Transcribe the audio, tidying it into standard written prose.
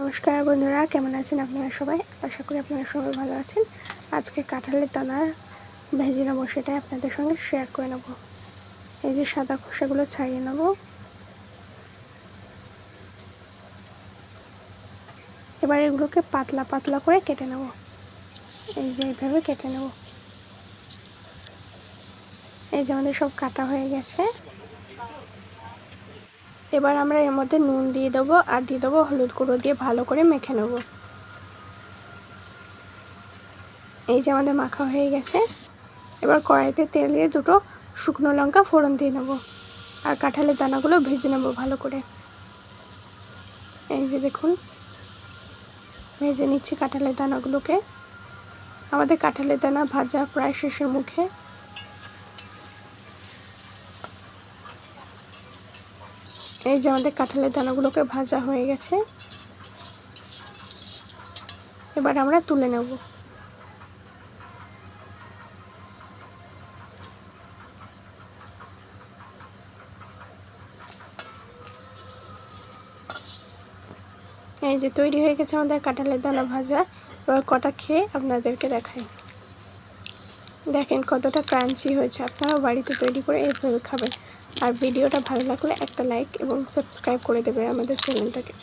নমস্কার বন্ধুরা, কেমন আছেন আপনারা সবাই? আশা করি আপনারা সবাই ভালো আছেন। আজকে কাঁঠালের দানা ভেজে নেবো, সেটাই আপনাদের সঙ্গে শেয়ার করে নেব। এই যে সাদা খোসাগুলো ছাড়িয়ে নেব। এবার এগুলোকে পাতলা পাতলা করে কেটে নেব। এই যে এইভাবে কেটে নেব। এই যে আমাদের সব কাটা হয়ে গেছে। এবার আমরা এর মধ্যে নুন দিয়ে দেবো আর দিয়ে দেবো হলুদ গুঁড়ো, দিয়ে ভালো করে মেখে নেব। এই যে আমাদের মাখা হয়ে গেছে। এবার কড়াইতে তেল দিয়ে দুটো শুকনো লঙ্কা ফোড়ন দিয়ে নেব আর কাঁঠালের দানাগুলো ভেজে নেব ভালো করে। এই যে দেখুন, ভেজে নিচ্ছি কাঁঠালের দানাগুলোকে। আমাদের কাঁঠালের দানা ভাজা প্রায় শেষের মুখে। এই যে আমাদের কাঁঠালের দানাগুলোকে ভাজা হয়ে গেছে। এবার আমরা তুলে নেব। এই যে তৈরি হয়ে গেছে আমাদের কাঁঠালের দানা ভাজা। এবার কটা খেয়ে আপনাদেরকে দেখাই। দেখেন কতটা ক্রাঞ্চি হয়েছে। আপনারাও বাড়িতে তৈরি করে এইভাবে খাবেন। আর ভিডিওটা ভালো লাগলে একটা লাইক এবং সাবস্ক্রাইব করে দেবে আমাদের চ্যানেলটাকে।